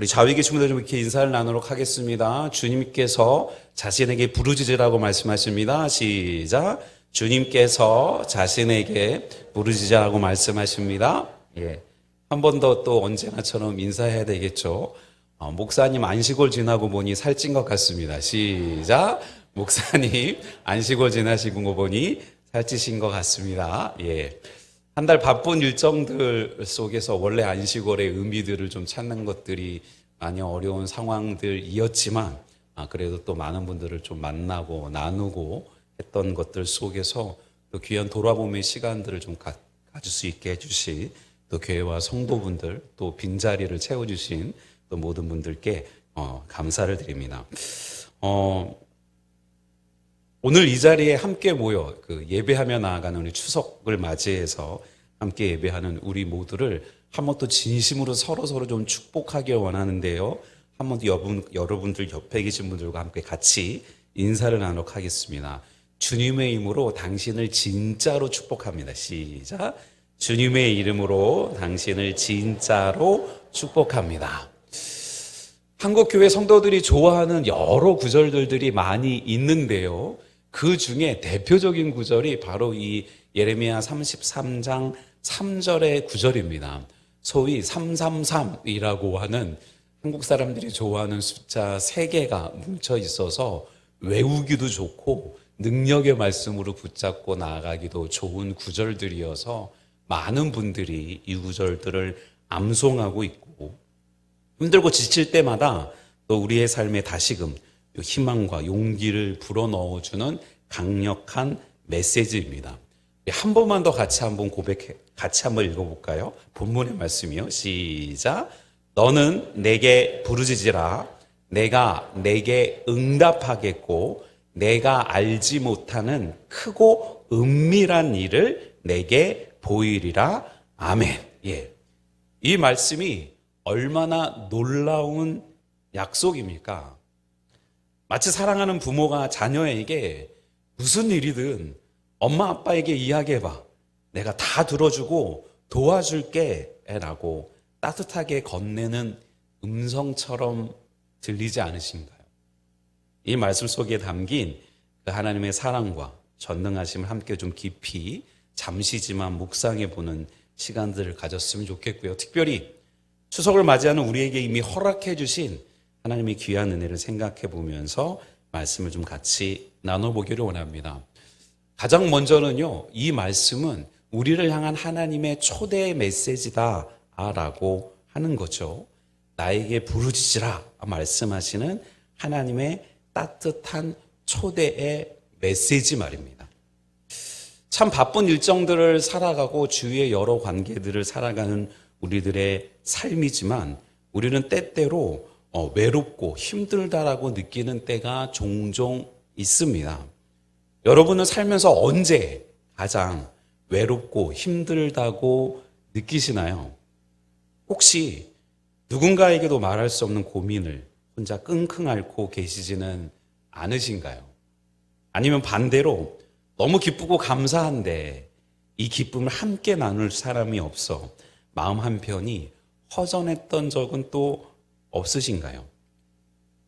우리 좌위계 친구들 좀 이렇게 인사를 나누도록 하겠습니다. 주님께서 자신에게 부르짖으라고 말씀하십니다. 시작. 주님께서 자신에게 부르짖으라고 말씀하십니다. 예. 한 번 더 또 언제나처럼 인사해야 되겠죠. 목사님 안식월 지나고 보니 살찐 것 같습니다. 시작. 목사님 안식월 지나시고 보니 살찌신 것 같습니다. 예. 한 달 바쁜 일정들 속에서 원래 안식월의 의미들을 좀 찾는 것들이 많이 어려운 상황들이었지만 그래도 또 많은 분들을 좀 만나고 나누고 했던 것들 속에서 또 귀한 돌아봄의 시간들을 좀 가질 수 있게 해주신 또 교회와 성도분들 또 빈자리를 채워주신 또 모든 분들께 감사를 드립니다. 오늘 이 자리에 함께 모여 예배하며 나아가는 우리 추석을 맞이해서 함께 예배하는 우리 모두를 한 번 또 진심으로 서로 좀 축복하길 원하는데요. 한 번 더 여러분들 옆에 계신 분들과 함께 같이 인사를 나누도록 하겠습니다. 주님의 이름으로 당신을 진짜로 축복합니다. 시작. 주님의 이름으로 당신을 진짜로 축복합니다. 한국교회 성도들이 좋아하는 여러 구절들이 많이 있는데요. 그 중에 대표적인 구절이 바로 이 예레미야 33장 3절의 구절입니다. 소위 333이라고 하는 한국 사람들이 좋아하는 숫자 3개가 뭉쳐 있어서 외우기도 좋고 능력의 말씀으로 붙잡고 나아가기도 좋은 구절들이어서 많은 분들이 이 구절들을 암송하고 있고 힘들고 지칠 때마다 또 우리의 삶에 다시금 희망과 용기를 불어넣어주는 강력한 메시지입니다. 한 번만 더 같이 한번 같이 한번 읽어볼까요? 본문의 말씀이요. 시작. 너는 내게 부르짖으라. 내가 내게 응답하겠고 내가 알지 못하는 크고 은밀한 일을 내게 보이리라. 아멘. 예. 이 말씀이 얼마나 놀라운 약속입니까? 마치 사랑하는 부모가 자녀에게 무슨 일이든 엄마 아빠에게 이야기해봐. 내가 다 들어주고 도와줄게 라고 따뜻하게 건네는 음성처럼 들리지 않으신가요? 이 말씀 속에 담긴 그 하나님의 사랑과 전능하심을 함께 좀 깊이 잠시지만 묵상해 보는 시간들을 가졌으면 좋겠고요. 특별히 추석을 맞이하는 우리에게 이미 허락해 주신 하나님의 귀한 은혜를 생각해 보면서 말씀을 좀 같이 나눠보기를 원합니다. 가장 먼저는요, 이 말씀은 우리를 향한 하나님의 초대 메시지다 라고 하는 거죠. 나에게 부르짖으라 말씀하시는 하나님의 따뜻한 초대의 메시지 말입니다. 참 바쁜 일정들을 살아가고 주위의 여러 관계들을 살아가는 우리들의 삶이지만 우리는 때때로 외롭고 힘들다라고 느끼는 때가 종종 있습니다. 여러분은 살면서 언제 가장 외롭고 힘들다고 느끼시나요? 혹시 누군가에게도 말할 수 없는 고민을 혼자 끙끙 앓고 계시지는 않으신가요? 아니면 반대로 너무 기쁘고 감사한데 이 기쁨을 함께 나눌 사람이 없어 마음 한편이 허전했던 적은 또 없으신가요?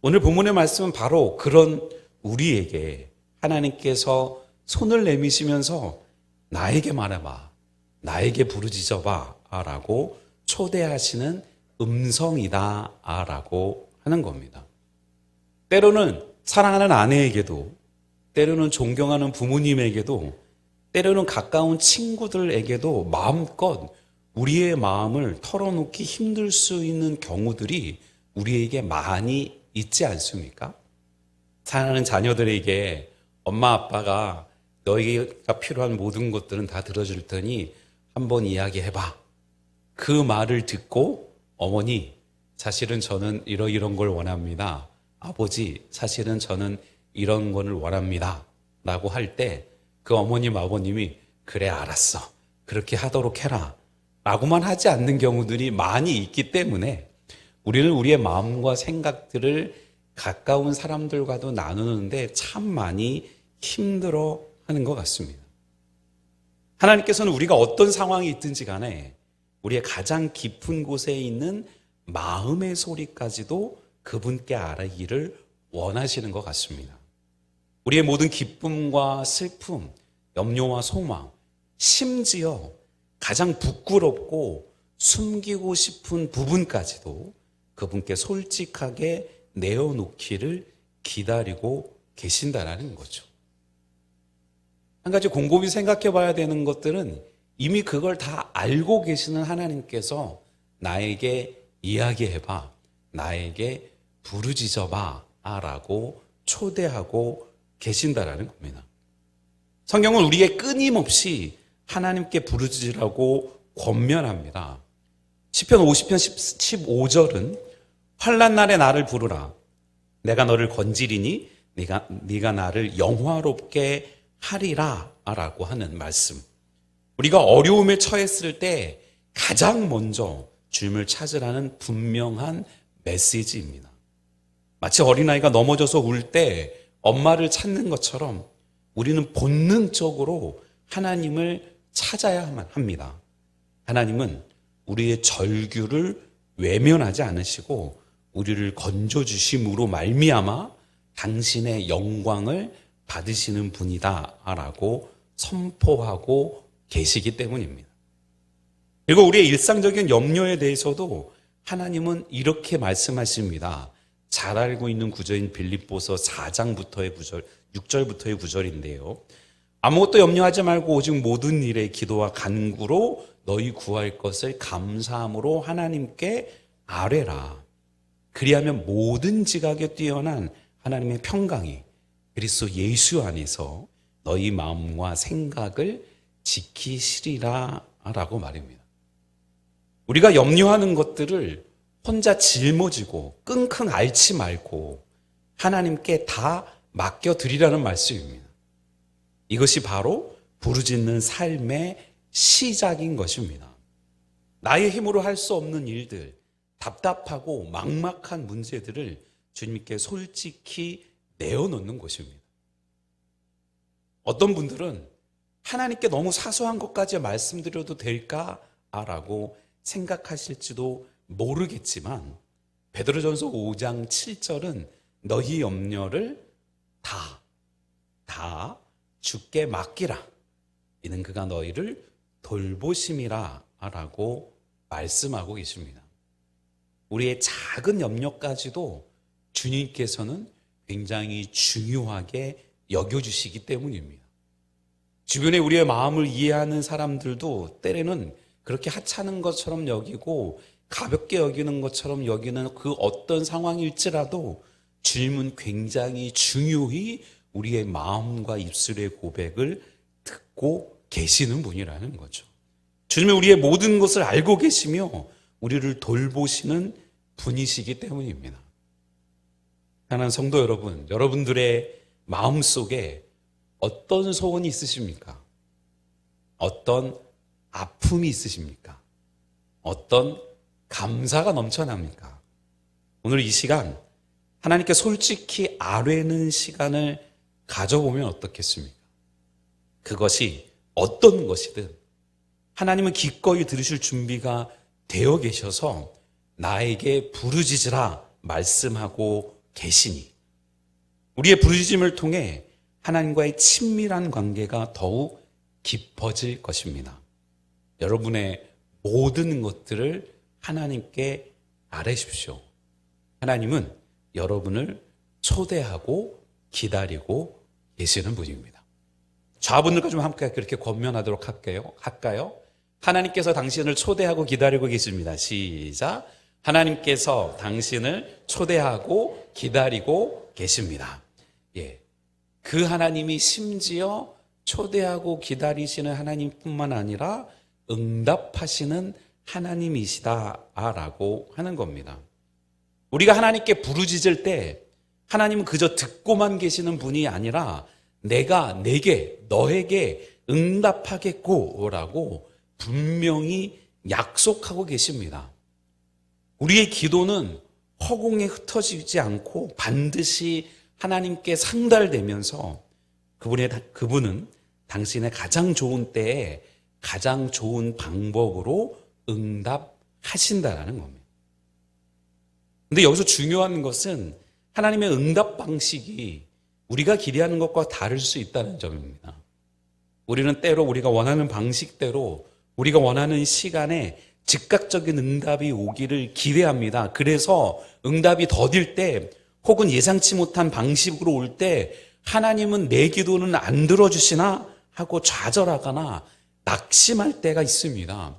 오늘 본문의 말씀은 바로 그런 우리에게 하나님께서 손을 내미시면서 나에게 말해봐, 나에게 부르짖어봐 라고 초대하시는 음성이다 라고 하는 겁니다. 때로는 사랑하는 아내에게도, 때로는 존경하는 부모님에게도, 때로는 가까운 친구들에게도 마음껏 우리의 마음을 털어놓기 힘들 수 있는 경우들이 우리에게 많이 있지 않습니까? 사랑하는 자녀들에게 엄마 아빠가 너희가 필요한 모든 것들은 다 들어줄 테니 한번 이야기해봐. 그 말을 듣고 어머니, 사실은 저는 이런 걸 원합니다. 아버지, 사실은 저는 이런 거를 원합니다. 라고 할 때 그 어머님, 아버님이 그래 알았어. 그렇게 하도록 해라. 라고만 하지 않는 경우들이 많이 있기 때문에 우리는 우리의 마음과 생각들을 가까운 사람들과도 나누는데 참 많이 힘들어 하는 것 같습니다. 하나님께서는 우리가 어떤 상황이 있든지 간에 우리의 가장 깊은 곳에 있는 마음의 소리까지도 그분께 알리기를 원하시는 것 같습니다. 우리의 모든 기쁨과 슬픔, 염려와 소망, 심지어 가장 부끄럽고 숨기고 싶은 부분까지도 그분께 솔직하게 내어놓기를 기다리고 계신다라는 거죠. 한 가지 곰곰이 생각해 봐야 되는 것들은 이미 그걸 다 알고 계시는 하나님께서 나에게 이야기해봐, 나에게 부르짖어봐 라고 초대하고 계신다라는 겁니다. 성경은 우리에게 끊임없이 하나님께 부르짖으라고 권면합니다. 시편 50편 15절은 환난 날에 나를 부르라. 내가 너를 건지리니 네가 나를 영화롭게 하리라 라고 하는 말씀. 우리가 어려움에 처했을 때 가장 먼저 주님을 찾으라는 분명한 메시지입니다. 마치 어린아이가 넘어져서 울 때 엄마를 찾는 것처럼 우리는 본능적으로 하나님을 찾아야 합니다. 하나님은 우리의 절규를 외면하지 않으시고 우리를 건져주심으로 말미암아 당신의 영광을 받으시는 분이다 라고 선포하고 계시기 때문입니다. 그리고 우리의 일상적인 염려에 대해서도 하나님은 이렇게 말씀하십니다. 잘 알고 있는 구절인 빌립보서 4장부터의 구절, 6절부터의 구절인데요. 아무것도 염려하지 말고 오직 모든 일에 기도와 간구로 너희 구할 것을 감사함으로 하나님께 아뢰라. 그리하면 모든 지각에 뛰어난 하나님의 평강이 그리스도 예수 안에서 너희 마음과 생각을 지키시리라 라고 말입니다. 우리가 염려하는 것들을 혼자 짊어지고 끙끙 앓지 말고 하나님께 다 맡겨드리라는 말씀입니다. 이것이 바로 부르짖는 삶의 시작인 것입니다. 나의 힘으로 할 수 없는 일들, 답답하고 막막한 문제들을 주님께 솔직히 내어놓는 것입니다. 어떤 분들은 하나님께 너무 사소한 것까지 말씀드려도 될까라고 생각하실지도 모르겠지만 베드로전서 5장 7절은 너희 염려를 다 주께 맡기라. 이는 그가 너희를 돌보심이라 라고 말씀하고 계십니다. 우리의 작은 염려까지도 주님께서는 굉장히 중요하게 여겨주시기 때문입니다. 주변에 우리의 마음을 이해하는 사람들도 때로는 그렇게 하찮은 것처럼 여기고 가볍게 여기는 것처럼 여기는 그 어떤 상황일지라도 주님은 굉장히 중요히 우리의 마음과 입술의 고백을 듣고 계시는 분이라는 거죠. 주님은 우리의 모든 것을 알고 계시며 우리를 돌보시는 분이시기 때문입니다. 사랑하는 성도 여러분, 여러분들의 마음속에 어떤 소원이 있으십니까? 어떤 아픔이 있으십니까? 어떤 감사가 넘쳐납니까? 오늘 이 시간 하나님께 솔직히 아뢰는 시간을 가져보면 어떻겠습니까? 그것이 어떤 것이든 하나님은 기꺼이 들으실 준비가 되어 계셔서 나에게 부르짖으라 말씀하고 계시니 우리의 부르짖음을 통해 하나님과의 친밀한 관계가 더욱 깊어질 것입니다. 여러분의 모든 것들을 하나님께 아뢰십시오. 하나님은 여러분을 초대하고 기다리고 계시는 분입니다. 저분들과 좀 함께 그렇게 권면하도록 할까요? 하나님께서 당신을 초대하고 기다리고 계십니다. 시작. 하나님께서 당신을 초대하고 기다리고 계십니다. 예. 그 하나님이 심지어 초대하고 기다리시는 하나님뿐만 아니라 응답하시는 하나님이시다라고 하는 겁니다. 우리가 하나님께 부르짖을 때 하나님은 그저 듣고만 계시는 분이 아니라 내가 너에게 응답하겠고라고 분명히 약속하고 계십니다. 우리의 기도는 허공에 흩어지지 않고 반드시 하나님께 상달되면서 그분은 당신의 가장 좋은 때에 가장 좋은 방법으로 응답하신다라는 겁니다. 근데 여기서 중요한 것은 하나님의 응답 방식이 우리가 기대하는 것과 다를 수 있다는 점입니다. 우리는 때로 우리가 원하는 방식대로 우리가 원하는 시간에 즉각적인 응답이 오기를 기대합니다. 그래서 응답이 더딜 때 혹은 예상치 못한 방식으로 올 때 하나님은 내 기도는 안 들어주시나 하고 좌절하거나 낙심할 때가 있습니다.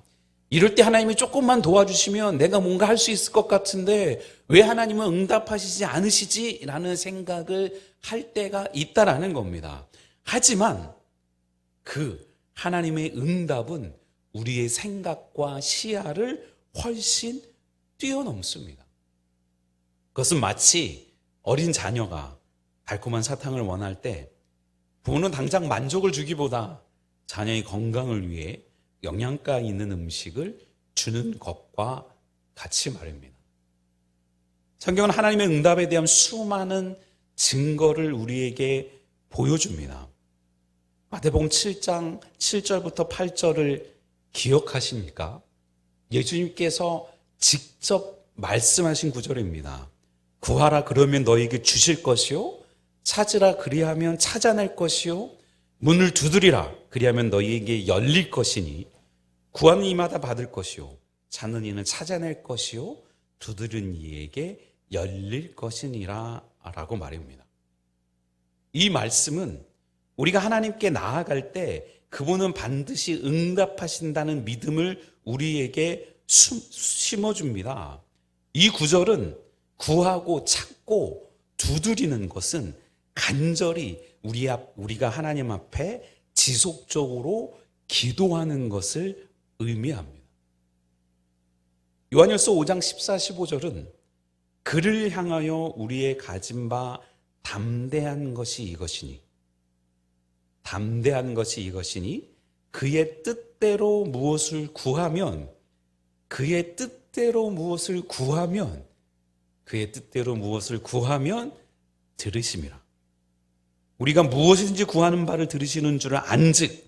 이럴 때 하나님이 조금만 도와주시면 내가 뭔가 할 수 있을 것 같은데 왜 하나님은 응답하시지 않으시지? 라는 생각을 할 때가 있다라는 겁니다. 하지만 그 하나님의 응답은 우리의 생각과 시야를 훨씬 뛰어넘습니다. 그것은 마치 어린 자녀가 달콤한 사탕을 원할 때 부모는 당장 만족을 주기보다 자녀의 건강을 위해 영양가 있는 음식을 주는 것과 같이 말입니다. 성경은 하나님의 응답에 대한 수많은 증거를 우리에게 보여줍니다. 마태복음 7장 7절부터 8절을 기억하십니까? 예수님께서 직접 말씀하신 구절입니다. 구하라 그러면 너에게 주실 것이요 찾으라 그리하면 찾아낼 것이요 문을 두드리라 그리하면 너희에게 열릴 것이니 구하는 이마다 받을 것이요 찾는 이는 찾아낼 것이요 두드리는 이에게 열릴 것이니라 라고 말입니다. 이 말씀은 우리가 하나님께 나아갈 때 그분은 반드시 응답하신다는 믿음을 우리에게 심어줍니다. 이 구절은 구하고 찾고 두드리는 것은 간절히 우리가 하나님 앞에 지속적으로 기도하는 것을 의미합니다. 요한일서 5장 14, 15절은 그를 향하여 우리의 가진 바 담대한 것이 이것이니 그의 뜻대로 무엇을 구하면 들으심이라. 우리가 무엇인지 구하는 바를 들으시는 줄을 안즉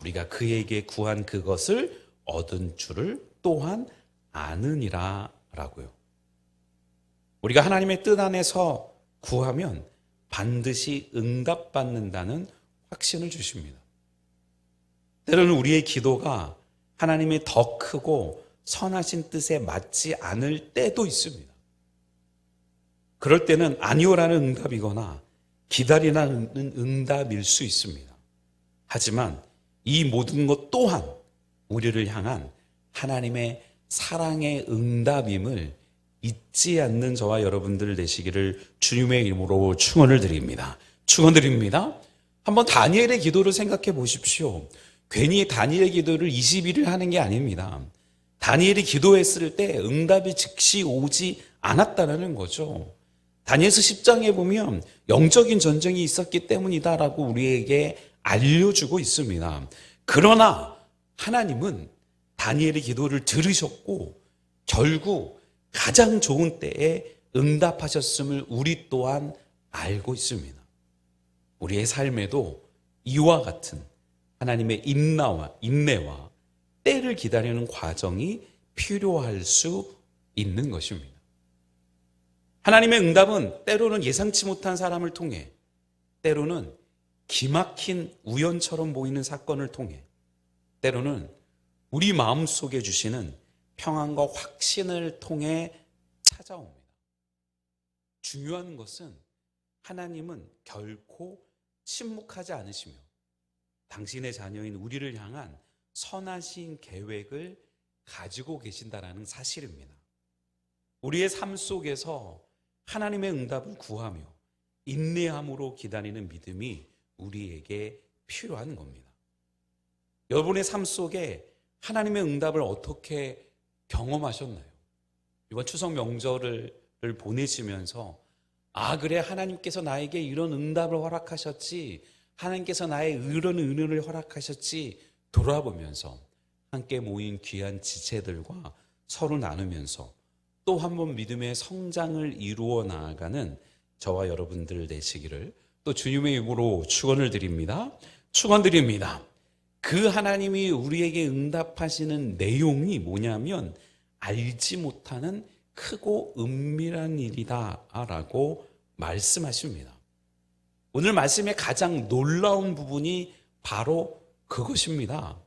우리가 그에게 구한 그것을 얻은 줄을 또한 아느니라 라고요. 우리가 하나님의 뜻 안에서 구하면 반드시 응답받는다는 확신을 주십니다. 때로는 우리의 기도가 하나님의 더 크고 선하신 뜻에 맞지 않을 때도 있습니다. 그럴 때는 아니오라는 응답이거나 기다리라는 응답일 수 있습니다. 하지만 이 모든 것 또한 우리를 향한 하나님의 사랑의 응답임을 잊지 않는 저와 여러분들 되시기를 주님의 이름으로 축원드립니다. 한번 다니엘의 기도를 생각해 보십시오. 괜히 다니엘의 기도를 20일을 하는 게 아닙니다. 다니엘이 기도했을 때 응답이 즉시 오지 않았다는 거죠. 다니엘서 10장에 보면 영적인 전쟁이 있었기 때문이다라고 우리에게 알려주고 있습니다. 그러나 하나님은 다니엘의 기도를 들으셨고 결국 가장 좋은 때에 응답하셨음을 우리 또한 알고 있습니다. 우리의 삶에도 이와 같은 하나님의 인내와 때를 기다리는 과정이 필요할 수 있는 것입니다. 하나님의 응답은 때로는 예상치 못한 사람을 통해, 때로는 기막힌 우연처럼 보이는 사건을 통해, 때로는 우리 마음속에 주시는 평안과 확신을 통해 찾아옵니다. 중요한 것은 하나님은 결코 침묵하지 않으시며 당신의 자녀인 우리를 향한 선하신 계획을 가지고 계신다는 사실입니다. 우리의 삶 속에서 하나님의 응답을 구하며 인내함으로 기다리는 믿음이 우리에게 필요한 겁니다. 여러분의 삶 속에 하나님의 응답을 어떻게 경험하셨나요? 이번 추석 명절을 보내시면서 그래 하나님께서 나에게 이런 응답을 허락하셨지, 하나님께서 나의 이런 은혜를 허락하셨지 돌아보면서 함께 모인 귀한 지체들과 서로 나누면서 또 한 번 믿음의 성장을 이루어 나아가는 저와 여러분들 되시기를 또 주님의 이름으로 축원드립니다. 그 하나님이 우리에게 응답하시는 내용이 뭐냐면 알지 못하는 크고 은밀한 일이다라고 말씀하십니다. 오늘 말씀의 가장 놀라운 부분이 바로 그것입니다.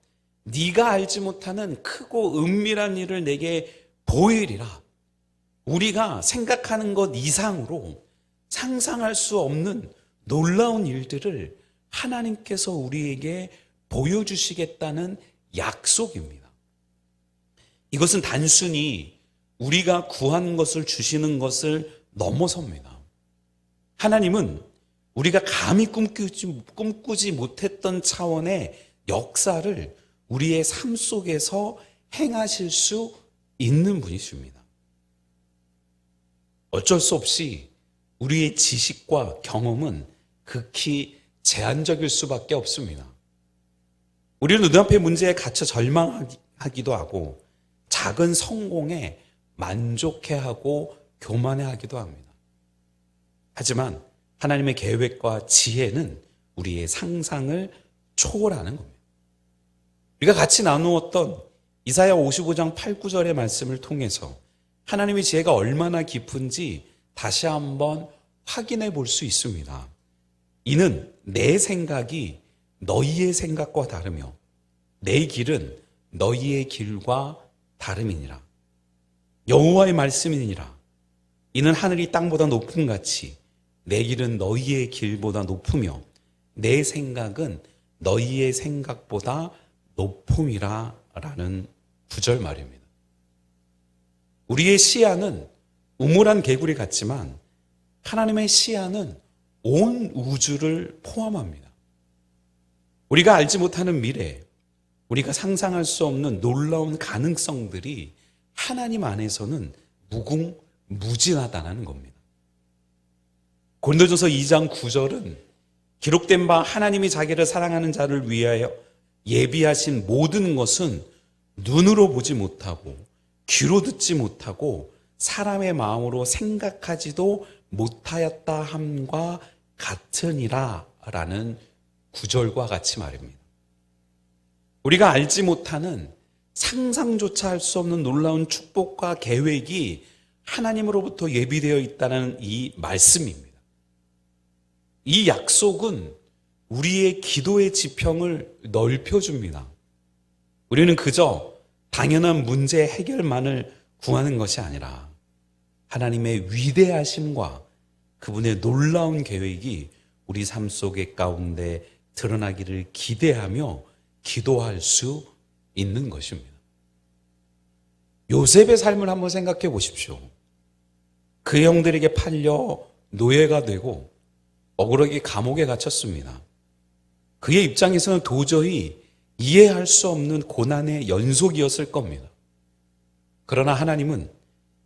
네가 알지 못하는 크고 은밀한 일을 내게 보이리라. 우리가 생각하는 것 이상으로 상상할 수 없는 놀라운 일들을 하나님께서 우리에게 보여주시겠다는 약속입니다. 이것은 단순히 우리가 구한 것을 주시는 것을 넘어섭니다. 하나님은 우리가 감히 꿈꾸지 못했던 차원의 역사를 우리의 삶 속에서 행하실 수 있는 분이십니다. 어쩔 수 없이 우리의 지식과 경험은 극히 제한적일 수밖에 없습니다. 우리는 눈앞의 문제에 갇혀 절망하기도 하고 작은 성공에 만족해하고 교만해하기도 합니다. 하지만 하나님의 계획과 지혜는 우리의 상상을 초월하는 겁니다. 우리가 같이 나누었던 이사야 55장 8, 9절의 말씀을 통해서 하나님의 지혜가 얼마나 깊은지 다시 한번 확인해 볼 수 있습니다. 이는 내 생각이 너희의 생각과 다르며 내 길은 너희의 길과 다름이니라. 여호와의 말씀이니라. 이는 하늘이 땅보다 높음 같이 내 길은 너희의 길보다 높으며 내 생각은 너희의 생각보다 높음이라 라는 구절 말입니다. 우리의 시야는 우물한 개구리 같지만 하나님의 시야는 온 우주를 포함합니다. 우리가 알지 못하는 미래, 우리가 상상할 수 없는 놀라운 가능성들이 하나님 안에서는 무궁무진하다는 겁니다. 고린도전서 2장 9절은 기록된 바 하나님이 자기를 사랑하는 자를 위하여 예비하신 모든 것은 눈으로 보지 못하고 귀로 듣지 못하고 사람의 마음으로 생각하지도 못하였다 함과 같으니라 라는 구절과 같이 말입니다. 우리가 알지 못하는 상상조차 할 수 없는 놀라운 축복과 계획이 하나님으로부터 예비되어 있다는 이 말씀입니다. 이 약속은 우리의 기도의 지평을 넓혀줍니다. 우리는 그저 당연한 문제 해결만을 구하는 것이 아니라 하나님의 위대하심과 그분의 놀라운 계획이 우리 삶 속의 가운데 드러나기를 기대하며 기도할 수 있는 것입니다. 요셉의 삶을 한번 생각해 보십시오. 그 형들에게 팔려 노예가 되고 억울하게 감옥에 갇혔습니다. 그의 입장에서는 도저히 이해할 수 없는 고난의 연속이었을 겁니다. 그러나 하나님은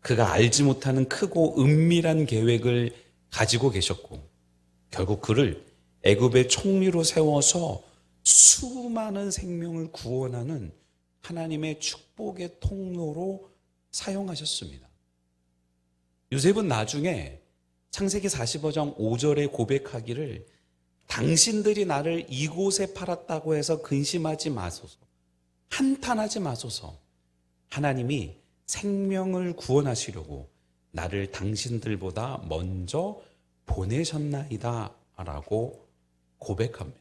그가 알지 못하는 크고 은밀한 계획을 가지고 계셨고 결국 그를 애굽의 총리로 세워서 수많은 생명을 구원하는 하나님의 축복의 통로로 사용하셨습니다. 요셉은 나중에 창세기 45장 5절에 고백하기를 당신들이 나를 이곳에 팔았다고 해서 근심하지 마소서, 한탄하지 마소서. 하나님이 생명을 구원하시려고 나를 당신들보다 먼저 보내셨나이다 라고 고백합니다.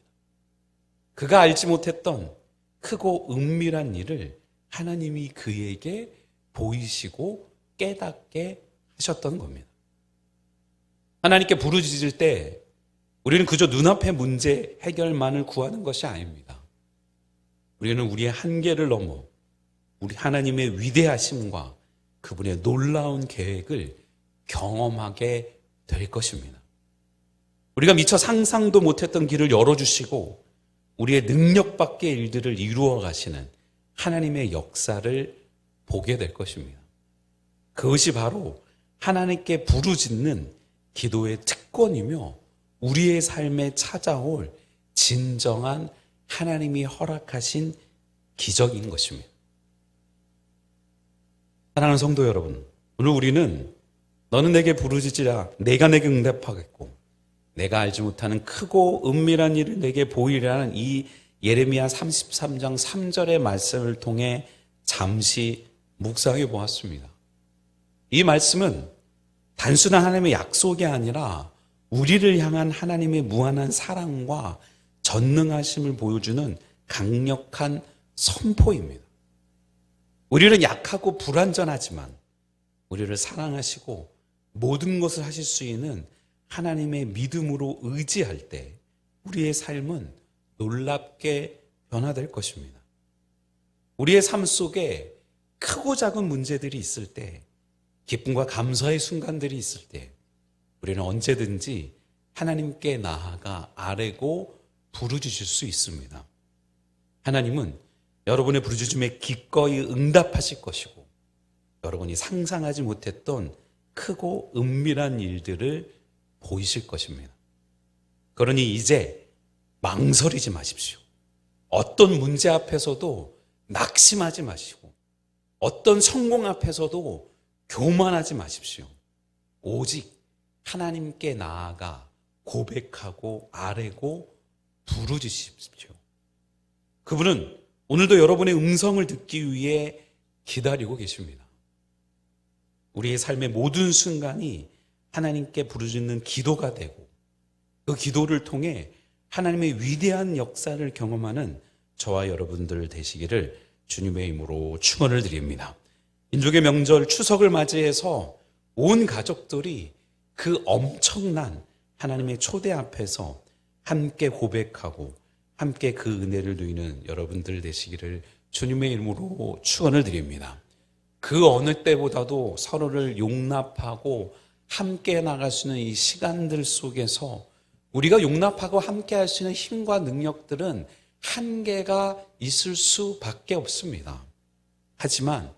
그가 알지 못했던 크고 은밀한 일을 하나님이 그에게 보이시고 깨닫게 하셨던 겁니다. 하나님께 부르짖을 때 우리는 그저 눈앞의 문제 해결만을 구하는 것이 아닙니다. 우리는 우리의 한계를 넘어 우리 하나님의 위대하심과 그분의 놀라운 계획을 경험하게 될 것입니다. 우리가 미처 상상도 못했던 길을 열어주시고 우리의 능력 밖의 일들을 이루어 가시는 하나님의 역사를 보게 될 것입니다. 그것이 바로 하나님께 부르짖는 기도의 특권이며 우리의 삶에 찾아올 진정한 하나님이 허락하신 기적인 것입니다. 사랑하는 성도 여러분, 오늘 우리는 너는 내게 부르짖으라 내가 내게 응답하겠고 내가 알지 못하는 크고 은밀한 일을 내게 보이리라는 이 예레미야 33장 3절의 말씀을 통해 잠시 묵상해 보았습니다. 이 말씀은 단순한 하나님의 약속이 아니라 우리를 향한 하나님의 무한한 사랑과 전능하심을 보여주는 강력한 선포입니다. 우리는 약하고 불완전하지만 우리를 사랑하시고 모든 것을 하실 수 있는 하나님의 믿음으로 의지할 때 우리의 삶은 놀랍게 변화될 것입니다. 우리의 삶 속에 크고 작은 문제들이 있을 때, 기쁨과 감사의 순간들이 있을 때 우리는 언제든지 하나님께 나아가 아뢰고 부르짖을 수 있습니다. 하나님은 여러분의 부르짖음에 기꺼이 응답하실 것이고 여러분이 상상하지 못했던 크고 은밀한 일들을 보이실 것입니다. 그러니 이제 망설이지 마십시오. 어떤 문제 앞에서도 낙심하지 마시고 어떤 성공 앞에서도 교만하지 마십시오. 오직 하나님께 나아가 고백하고 아뢰고 부르짖으십시오. 그분은 오늘도 여러분의 음성을 듣기 위해 기다리고 계십니다. 우리의 삶의 모든 순간이 하나님께 부르짖는 기도가 되고 그 기도를 통해 하나님의 위대한 역사를 경험하는 저와 여러분들 되시기를 주님의 이름으로 축원을 드립니다. 민족의 명절 추석을 맞이해서 온 가족들이 그 엄청난 하나님의 초대 앞에서 함께 고백하고 함께 그 은혜를 누리는 여러분들 되시기를 주님의 이름으로 축원을 드립니다. 그 어느 때보다도 서로를 용납하고 함께 나갈 수 있는 이 시간들 속에서 우리가 용납하고 함께 할 수 있는 힘과 능력들은 한계가 있을 수밖에 없습니다. 하지만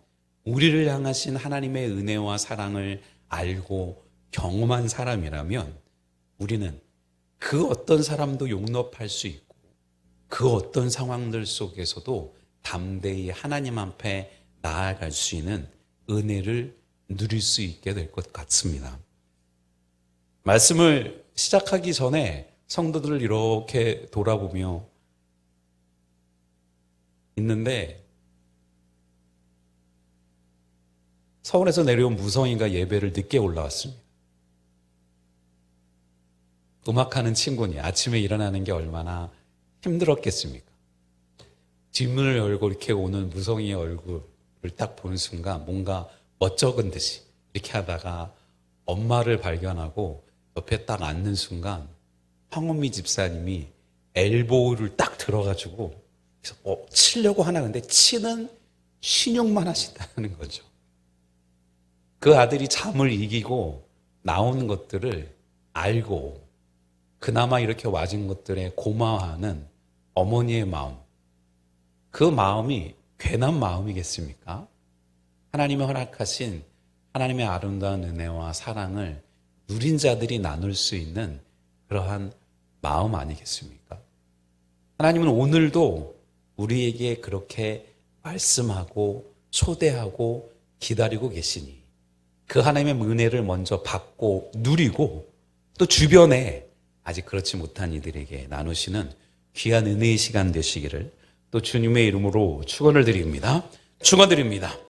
우리를 향하신 하나님의 은혜와 사랑을 알고 경험한 사람이라면 우리는 그 어떤 사람도 용납할 수 있고 그 어떤 상황들 속에서도 담대히 하나님 앞에 나아갈 수 있는 은혜를 누릴 수 있게 될 것 같습니다. 말씀을 시작하기 전에 성도들을 이렇게 돌아보며 있는데 서울에서 내려온 무성이가 예배를 늦게 올라왔습니다. 음악하는 친구니 아침에 일어나는 게 얼마나 힘들었겠습니까? 뒷문을 열고 이렇게 오는 무성이의 얼굴을 딱 보는 순간 뭔가 멋쩍은 듯이 이렇게 하다가 엄마를 발견하고 옆에 딱 앉는 순간 황원미 집사님이 엘보우를 딱 들어가지고 치려고 하나 근데 치는 신용만 하신다는 거죠. 그 아들이 잠을 이기고 나오는 것들을 알고 그나마 이렇게 와준 것들에 고마워하는 어머니의 마음, 그 마음이 괜한 마음이겠습니까? 하나님이 허락하신 하나님의 아름다운 은혜와 사랑을 누린 자들이 나눌 수 있는 그러한 마음 아니겠습니까? 하나님은 오늘도 우리에게 그렇게 말씀하고 초대하고 기다리고 계시니 그 하나님의 은혜를 먼저 받고 누리고 또 주변에 아직 그렇지 못한 이들에게 나누시는 귀한 은혜의 시간 되시기를 또 주님의 이름으로 축원을 드립니다. 축원드립니다.